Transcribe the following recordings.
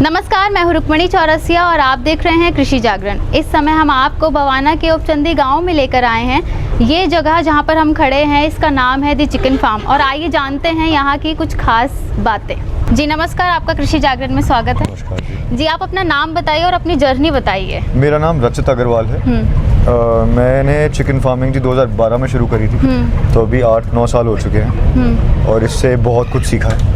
नमस्कार, मैं हूं रुक्मणी चौरसिया और आप देख रहे हैं कृषि जागरण। इस समय हम आपको बवाना के उपचंदी गांव में लेकर आए हैं। ये जगह जहां पर हम खड़े हैं इसका नाम है दी चिकन फार्म और आइए जानते हैं यहां की कुछ खास बातें। जी नमस्कार, आपका कृषि जागरण में स्वागत है। नमस्कार जी। जी आप अपना नाम बताइए और अपनी जर्नी बताइए। मेरा नाम रचित अग्रवाल है। मैंने चिकन फार्मिंग जी 2012 में शुरू करी थी, तो अभी 8-9 साल हो चुके हैं और इससे बहुत कुछ सीखा है।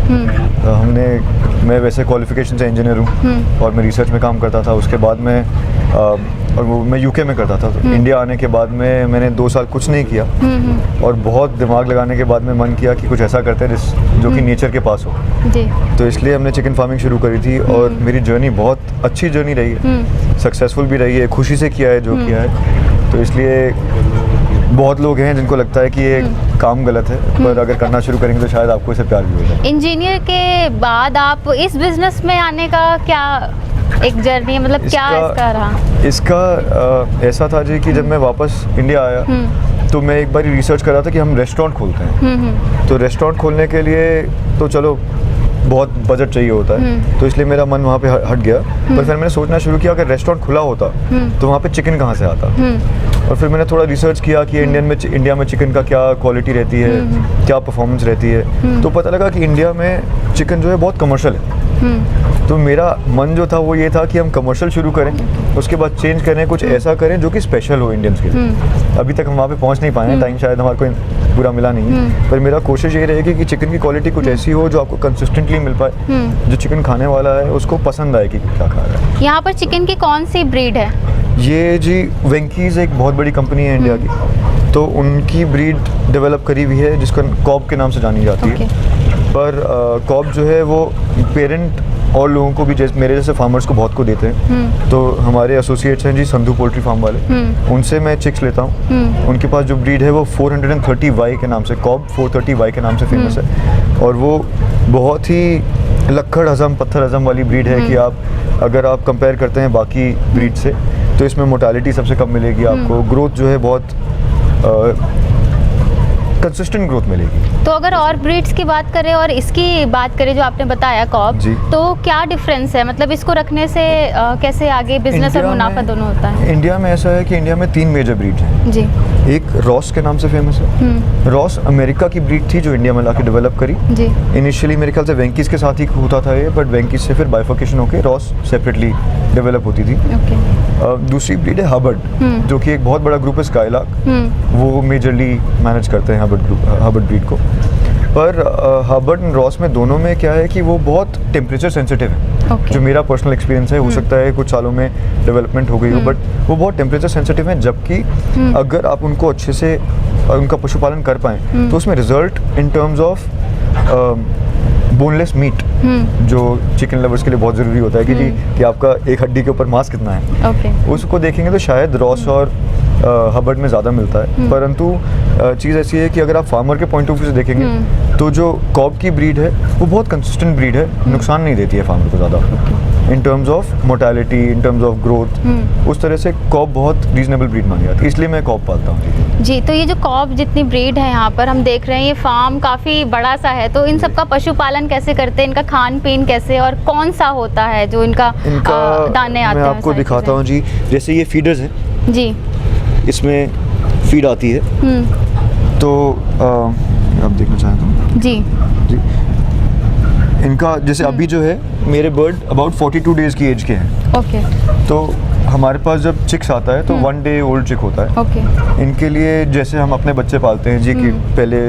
मैं वैसे क्वालिफिकेशन से इंजीनियर हूँ और मैं रिसर्च में काम करता था। उसके बाद मैं यूके में करता था। तो इंडिया आने के बाद में मैंने 2 साल कुछ नहीं किया और बहुत दिमाग लगाने के बाद में मन किया कि कुछ ऐसा करते हैं जो कि नेचर के पास हो जी। तो इसलिए हमने चिकन फार्मिंग शुरू करी थी और मेरी जर्नी बहुत अच्छी जर्नी रही है, सक्सेसफुल भी रही है, खुशी से किया है जो किया है। तो इसलिए बहुत लोग हैं जिनको लगता है कि ये काम गलत है, पर अगर करना शुरू करेंगे तो शायद आपको इसे प्यार भी हो जाए। इंजीनियर के बाद आप इस बिजनेस में आने का क्या एक जर्नी है, मतलब क्या इसका रहा? इसका ऐसा था जी कि जब मैं वापस इंडिया आया तो मैं एक बार रिसर्च कर रहा था कि हम रेस्टोरेंट खोलते हैं। तो रेस्टोरेंट खोलने के लिए तो चलो बहुत बजट चाहिए होता है, तो इसलिए मेरा मन वहाँ पे हट गया। पर फिर मैंने सोचना शुरू किया अगर रेस्टोरेंट खुला होता तो वहाँ पे चिकन कहाँ से आता। और फिर मैंने थोड़ा रिसर्च किया कि इंडिया में चिकन का क्या क्वालिटी रहती है, क्या परफॉर्मेंस रहती है। तो पता लगा कि इंडिया में चिकन जो है बहुत कमर्शियल है। तो मेरा मन जो था वो ये था कि हम कमर्शियल शुरू करें, उसके बाद चेंज करें, कुछ ऐसा करें जो कि स्पेशल हो इंडियंस के लिए। अभी तक हम वहाँ पे पहुँच नहीं पाए हैं, टाइम शायद हमारे को पूरा मिला नहीं है। पर मेरा कोशिश ये रहेगी कि चिकन की क्वालिटी कुछ ऐसी हो जो आपको कंसिस्टेंटली मिल पाए, जो चिकन खाने वाला है उसको पसंद आए कि क्या खा रहा है। यहाँ पर चिकन की कौन सी ब्रीड है? ये जी वेंकीज एक बहुत बड़ी कंपनी है इंडिया की, तो उनकी ब्रीड डेवलप करी हुई है जिसका कॉब के नाम से जानी जाती है। पर कॉब जो है वो पेरेंट और लोगों को भी मेरे जैसे फार्मर्स को बहुत को देते हैं। तो हमारे एसोसिएट्स हैं जी संधू पोल्ट्री फार्म वाले, उनसे मैं चिक्स लेता हूँ। उनके पास जो ब्रीड है वो 430Y के नाम से, कॉब 430Y के नाम से फेमस है और वो बहुत ही लक्कड़ हजम, पत्थर हजम वाली ब्रीड है कि अगर आप कंपेयर करते हैं बाकी ब्रीड से तो इसमें मोर्टालिटी सबसे कम मिलेगी आपको। ग्रोथ जो है बहुत कंसिस्टेंट ग्रोथ मिलेगी। तो अगर और ब्रीड्स की बात करें और इसकी बात करें जो आपने बताया कॉब, तो क्या डिफरेंस है? मतलब इसको रखने से कैसे आगे बिजनेस और मुनाफा दोनों होता है? इंडिया में ऐसा है कि इंडिया में 3 मेजर ब्रीड हैं जी। एक रॉस के नाम से फेमस है। रॉस अमेरिका की ब्रीड थी जो इंडिया में लाके डेवलप करी जी। इनिशियली मेरे ख्याल से वेंकीज के साथ ही होता था ये, बट वेंकीज से फिर बाइफर्केशन होकर रॉस सेपरेटली डेवलप होती थी। दूसरी ब्रीड है हबर्ड, जो कि एक बहुत बड़ा ग्रुप है स्काईलार्क, वो मेजरली मैनेज करते हैं हबर्ड ब्रीड को। पर हबर्ड एंड रॉस में दोनों में क्या है कि वो बहुत टेम्परेचर सेंसिटिव है। जो मेरा पर्सनल एक्सपीरियंस है, हो सकता है कुछ सालों में डेवलपमेंट हो गई हो, बट वो बहुत टेम्परेचर सेंसिटिव है। जबकि अगर आप उनको अच्छे से उनका पशुपालन कर पाएँ तो उसमें result in terms of boneless meat, जो चिकन लवर्स के लिए बहुत ज़रूरी होता है कि आपका एक हड्डी के ऊपर मांस कितना है, उसको देखेंगे तो शायद रॉस और हबर्ड में ज़्यादा मिलता है। परंतु चीज़ ऐसी है कि अगर आप फार्मर के पॉइंट ऑफ व्यू से देखेंगे तो जो कॉब की ब्रीड है वो बहुत कंसिस्टेंट ब्रीड है, नुकसान नहीं देती है फार्मर को ज़्यादा इन terms of mortality, in terms of growth. उस तरह से कॉब बहुत रीजनेबल ब्रीड मानी जाती है, इसलिए मैं कॉब पालता हूँ जी। तो ये जो कॉब जितनी ब्रीड है यहाँ पर हम देख रहे हैं, ये फार्म काफ़ी बड़ा सा है, तो इन सबका पशुपालन कैसे करते हैं, इनका खान पीन कैसे और कौन सा होता है जो इनका दाने आते हैं? मैं आपको दिखाता हूँ जी। जैसे ये फीडर्स हैं जी, इसमें फीड आती है, तो आप देखना चाहते हो जी। इनका जैसे अभी जो है मेरे बर्ड अबाउट 42 डेज की एज के हैं। तो हमारे पास जब चिक्स आता है तो 1 डे ओल्ड चिक होता है। इनके लिए जैसे हम अपने बच्चे पालते हैं जी कि पहले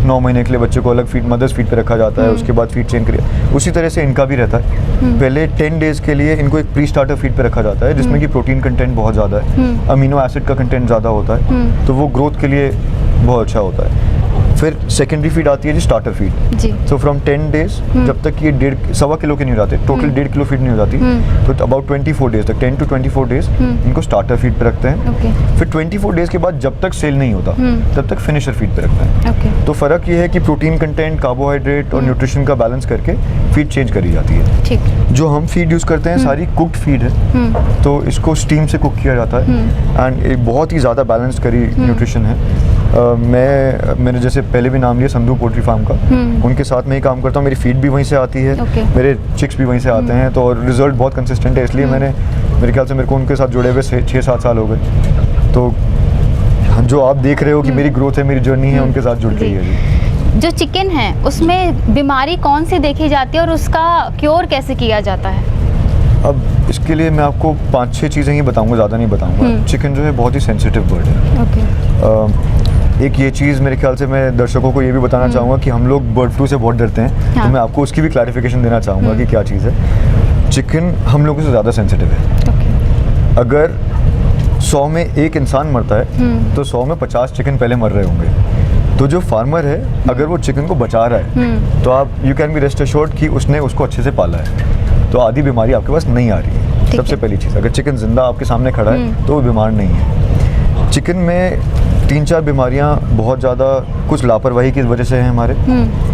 9 महीने के लिए बच्चे को अलग फीड, मदर्स फीड पे रखा जाता है, उसके बाद फीड चेंज करिए, उसी तरह से इनका भी रहता है। पहले 10 डेज के लिए इनको एक प्री स्टार्टर फीड पे रखा जाता है जिसमें कि प्रोटीन कंटेंट बहुत ज़्यादा है, अमीनो एसिड का कंटेंट ज़्यादा होता है, तो वो ग्रोथ के लिए बहुत अच्छा होता है। फिर सेकेंडरी फीड आती है जी, स्टार्टर फीड जी। सो फ्रॉम 10 डेज जब तक ये 1.25 किलो के नहीं हो जाते, टोटल 1.5 किलो फीड नहीं हो जाती, तो अबाउट 24 डेज तक, 10 to 24 डेज इनको स्टार्टर फीड पे रखते हैं। फिर 24 डेज के बाद जब तक सेल नहीं होता तब तक फिनिशर फीड पे रखते हैं। तो फ़र्क ये है कि प्रोटीन कंटेंट, कार्बोहाइड्रेट और न्यूट्रिशन का बैलेंस करके फीड चेंज करी जाती है। ठीक। जो हम फीड यूज़ करते हैं सारी कुक्ड फीड है, तो इसको स्टीम से कुक किया जाता है एंड एक बहुत ही ज़्यादा बैलेंस करी न्यूट्रिशन है। मैंने जैसे पहले भी नाम लिया संधू पोल्ट्री फार्म का, उनके साथ मैं ही काम करता हूँ। मेरी फीड भी वहीं से आती है, मेरे चिक्स भी वहीं से आते हैं, तो और रिजल्ट बहुत कंसिस्टेंट है, इसलिए मैंने मेरे ख्याल से मेरे को उनके साथ जुड़े हुए 6-7 साल हो गए। तो जो आप देख रहे हो कि मेरी ग्रोथ है, मेरी जर्नी है, उनके साथ जुड़ गई है जी। जो चिकन है उसमें बीमारी कौन सी देखी जाती है और उसका क्योर कैसे किया जाता है? अब इसके लिए मैं आपको 5-6 चीज़ें ही बताऊंगा, ज़्यादा नहीं बताऊंगा। चिकन जो है बहुत ही सेंसिटिव बर्ड है। एक ये चीज़ मेरे ख्याल से मैं दर्शकों को ये भी बताना चाहूँगा कि हम लोग बर्ड फ्लू से बहुत डरते हैं, तो मैं आपको उसकी भी क्लैरिफिकेशन देना चाहूँगा कि क्या चीज़ है। चिकन हम लोगों से ज़्यादा सेंसिटिव है। अगर 100 में 1 इंसान मरता है तो 100 में 50 चिकन पहले मर रहे होंगे। तो जो फार्मर है अगर वो चिकन को बचा रहा है तो आप you can be rest assured कि उसने उसको अच्छे से पाला है, तो आधी बीमारी आपके पास नहीं आ रही है। सबसे पहली चीज़, अगर चिकन जिंदा आपके सामने खड़ा है तो वो बीमार नहीं है। चिकन में 3-4 बीमारियां बहुत ज़्यादा कुछ लापरवाही की वजह से है हमारे,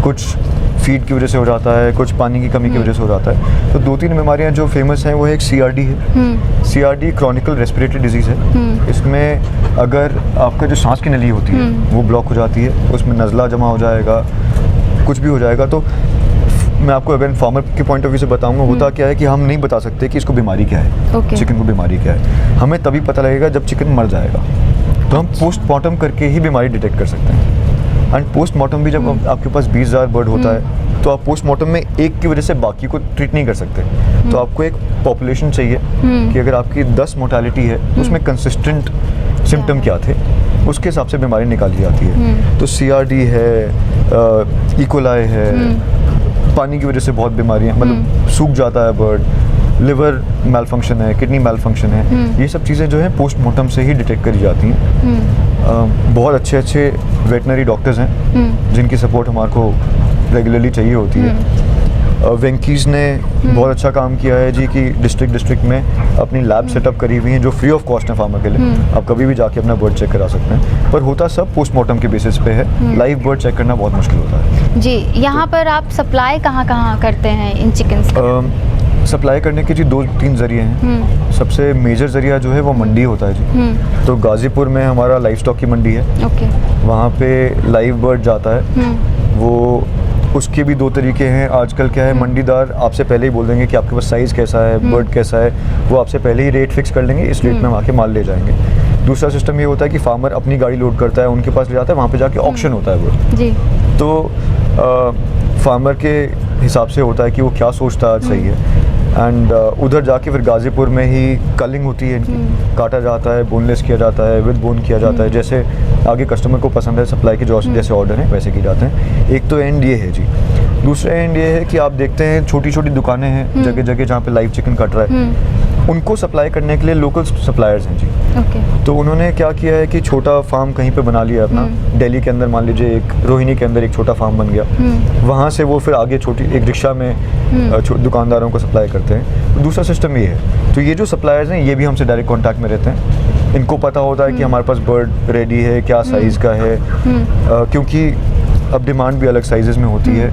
कुछ फीड की वजह से हो जाता है, कुछ पानी की कमी की वजह से हो जाता है। तो 2-3 बीमारियां जो फेमस हैं वो एक CRD है। CRD क्रॉनिकल रेस्पिरेटरी डिजीज़ है। इसमें अगर आपका जो सांस की नली होती है वो ब्लॉक हो जाती है, उसमें नज़ला जमा हो जाएगा, कुछ भी हो जाएगा। तो मैं आपको अगर फार्मर के पॉइंट ऑफ व्यू से बताऊंगा, होता क्या है कि हम नहीं बता सकते कि इसको बीमारी क्या है, चिकन को बीमारी क्या है। हमें तभी पता लगेगा जब चिकन मर जाएगा, तो हम पोस्टमार्टम करके ही बीमारी डिटेक्ट कर सकते हैं। एंड पोस्टमार्टम भी जब आपके पास 20,000 बर्ड होता है तो आप पोस्टमार्टम में एक की वजह से बाकी को ट्रीट नहीं कर सकते। तो आपको एक पॉपुलेशन चाहिए कि अगर आपकी 10 मोर्टेलिटी है तो उसमें कंसिस्टेंट सिम्टम क्या थे, उसके हिसाब से बीमारी निकाली जाती है। तो CRD है, इकोलाई है, पानी की वजह से बहुत बीमारियाँ, मतलब सूख जाता है बर्ड, लिवर मैलफंक्शन है, किडनी मैलफंक्शन है, ये सब चीज़ें जो है पोस्टमार्टम से ही डिटेक्ट करी जाती हैं। बहुत अच्छे वेटनरी डॉक्टर्स हैं जिनकी सपोर्ट हमारे को रेगुलरली चाहिए होती है। वेंकीज़ ने बहुत अच्छा काम किया है जी कि डिस्ट्रिक्ट में अपनी लैब सेटअप करी हुई हैं जो फ्री ऑफ कॉस्ट है फार्मर के लिए। आप कभी भी जाके अपना बर्ड चेक करा सकते हैं, पर होता सब पोस्टमार्टम के बेसिस पे है। लाइव बर्ड चेक करना बहुत मुश्किल होता है जी। यहाँ पर आप सप्लाई कहाँ करते हैं इन चिकन्स? सप्लाई करने के जी 2-3 ज़रिए हैं। सबसे मेजर ज़रिया जो है वो मंडी होता है जी। तो गाज़ीपुर में हमारा लाइव स्टॉक की मंडी है, वहाँ पे लाइव बर्ड जाता है। वो उसके भी 2 तरीके हैं। आजकल क्या है, मंडीदार आपसे पहले ही बोल देंगे कि आपके पास साइज़ कैसा है, बर्ड कैसा है, वो आपसे पहले ही रेट फिक्स कर लेंगे, इस रेट में हम आके माल ले जाएंगे। दूसरा सिस्टम ये होता है कि फार्मर अपनी गाड़ी लोड करता है, उनके पास ले जाता है, वहाँ पे जाके ऑक्शन होता है बर्ड जी। तो फार्मर के हिसाब से होता है कि वो क्या सोचता है सही है, एंड उधर जाके फिर गाज़ीपुर में ही कलिंग होती है इनकी, काटा जाता है, बोनलेस किया जाता है, विद बोन किया जाता है, जैसे आगे कस्टमर को पसंद है, सप्लाई के जो जैसे ऑर्डर हैं वैसे किए जाते हैं। एक तो एंड ये है जी। दूसरा एंड ये है कि आप देखते हैं छोटी छोटी दुकानें हैं जगह जगह जहाँ पे लाइव चिकन कट रहा है, उनको सप्लाई करने के लिए लोकल सप्लायर्स हैं जी। तो उन्होंने क्या किया है कि छोटा फार्म कहीं पे बना लिया अपना, दिल्ली के अंदर मान लीजिए एक रोहिणी के अंदर एक छोटा फार्म बन गया, वहाँ से वो फिर आगे छोटी एक रिक्शा में दुकानदारों को सप्लाई करते हैं। दूसरा सिस्टम ये है, तो ये जो सप्लायर्स हैं ये भी हमसे डायरेक्ट कॉन्टैक्ट में रहते हैं, इनको पता होता है कि हमारे पास बर्ड रेडी है, क्या साइज़ का है, क्योंकि अब डिमांड भी अलग साइजेस में होती है।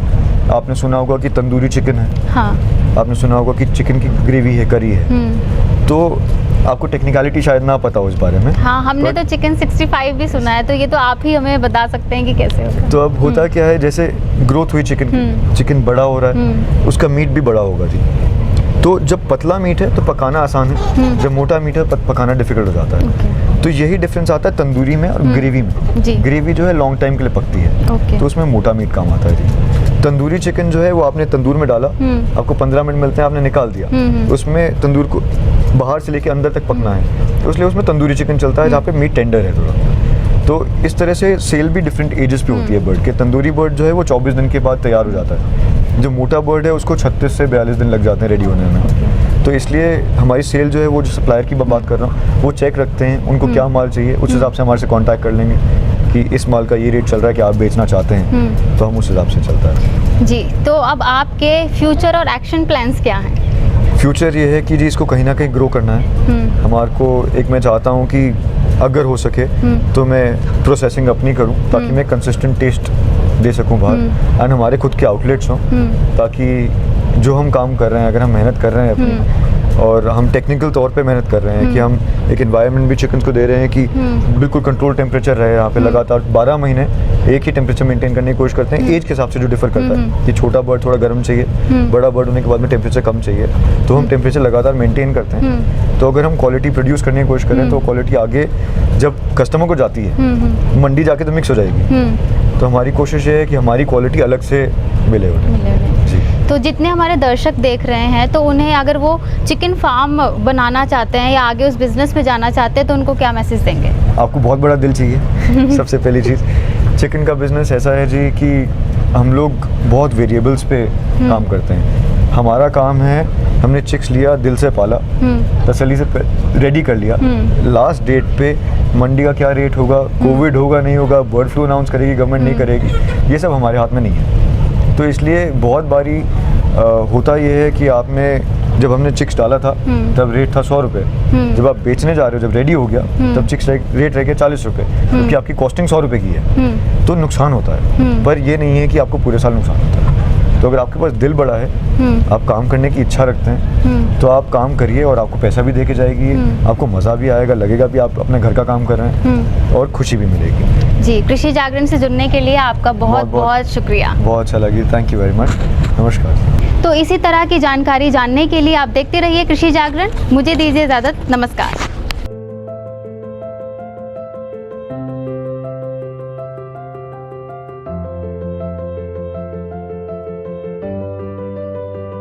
आपने सुना होगा कि तंदूरी चिकन है, हाँ। आपने सुना होगा कि चिकन की ग्रेवी है, करी है, तो आपको टेक्निकलिटी शायद ना पता हो इस बारे में। हाँ, हमने तो चिकन 65 भी सुना है, तो ये तो आप ही हमें बता सकते हैं कि कैसे होगा। तो अब होता क्या है, जैसे ग्रोथ हुई चिकन की, चिकन बड़ा हो रहा है, उसका मीट भी बड़ा होगा जी। तो जब पतला मीट है तो पकाना आसान है, जब मोटा मीट है पकाना डिफिकल्ट हो जाता है। तो यही डिफरेंस आता है तंदूरी में और ग्रेवी में। ग्रेवी जो है लॉन्ग टाइम के लिए पकती है, तो उसमें मोटा मीट काम आता है जी। तंदूरी चिकन जो है वो आपने तंदूर में डाला, आपको 15 मिनट मिलते हैं, आपने निकाल दिया, उसमें तंदूर को बाहर से लेके अंदर तक पकना है, तो इसलिए उसमें तंदूरी चिकन चलता है जहाँ पे मीट टेंडर है थोड़ा। तो इस तरह से सेल भी डिफरेंट एजेस पे होती है बर्ड के। तंदूरी बर्ड जो है वो 24 दिन के बाद तैयार हो जाता है, जो मोटा बर्ड है उसको 36 से 42 दिन लग जाते हैं रेडी होने में। तो इसलिए हमारी सेल जो है वो जो सप्लायर की बात कर रहा हूँ, वो चेक रखते हैं उनको क्या माल चाहिए, उस हिसाब से हमारे से कांटेक्ट कर लेंगे कि इस माल का ये रेट चल रहा है कि आप बेचना चाहते हैं, तो हम उस हिसाब से चलता है जी। तो अब आपके फ्यूचर और एक्शन प्लान्स क्या हैं? फ्यूचर ये है कि जी इसको कहीं ना कहीं ग्रो करना है हमारे को। एक मैं चाहता हूँ कि अगर हो सके तो मैं प्रोसेसिंग अपनी करूँ ताकि मैं कंसिस्टेंट टेस्ट दे सकूँ बाहर, एंड हमारे खुद के आउटलेट्स हों, ताकि जो हम काम कर रहे हैं, अगर हम मेहनत कर रहे हैं अपनी, और हम टेक्निकल तौर पे मेहनत कर रहे हैं कि हम एक एनवायरनमेंट भी चिकन को दे रहे हैं कि बिल्कुल कंट्रोल टेम्परेचर रहे यहाँ पे। लगातार 12 महीने एक ही टेम्परेचर मेंटेन करने की कोशिश करते हैं, एज के हिसाब से जो डिफर करता है कि छोटा बर्ड थोड़ा गर्म चाहिए, बड़ा बर्ड होने के बाद में टेम्परेचर कम चाहिए, तो हम टेम्परेचर लगातार मेंटेन करते हैं। तो अगर हम क्वालिटी प्रोड्यूस करने की कोशिश करें तो क्वालिटी आगे जब कस्टमर को जाती है मंडी जाके तो मिक्स हो जाएगी। तो हमारी कोशिश ये है कि हमारी क्वालिटी अलग से मिले उन्हें। जी। तो जितने हमारे दर्शक देख रहे हैं तो उन्हें अगर वो चिकन फार्म बनाना चाहते हैं या आगे उस बिज़नेस में जाना चाहते हैं तो उनको क्या मैसेज देंगे? आपको बहुत बड़ा दिल चाहिए सबसे पहली चीज़। चिकन का बिज़नेस ऐसा है जी कि हम लोग बहुत वेरिएबल्स पे काम करते हैं। हमारा काम है, हमने चिक्स लिया, दिल से पाला, तसल्ली से रेडी कर लिया, लास्ट डेट पे मंडी का क्या रेट होगा, कोविड होगा नहीं होगा, बर्ड फ्लू अनाउंस करेगी गवर्नमेंट नहीं करेगी, ये सब हमारे हाथ में नहीं है। तो इसलिए बहुत बारी होता ये है कि आपने जब हमने चिक्स डाला था तब रेट था 100 रुपये, जब आप बेचने जा रहे हो, जब रेडी हो गया तब चिक्स रेट रह गया 40 रुपये, क्योंकि आपकी कॉस्टिंग 100 रुपये की है। तो नुकसान होता है, पर ये नहीं है कि आपको पूरे साल नुकसान होता है। तो अगर आपके पास दिल बड़ा है, आप काम करने की इच्छा रखते हैं, तो आप काम करिए और आपको पैसा भी दे के जाएगी, आपको मज़ा भी आएगा, लगेगा भी आप अपने घर का काम कर रहे हैं और खुशी भी मिलेगी। जी, कृषि जागरण से जुड़ने के लिए आपका बहुत बहुत शुक्रिया। बहुत अच्छा लगी, थैंक यू वेरी मच। नमस्कार। तो इसी तरह की जानकारी जानने के लिए आप देखते रहिए कृषि जागरण। मुझे दीजिए इजाज़त, नमस्कार।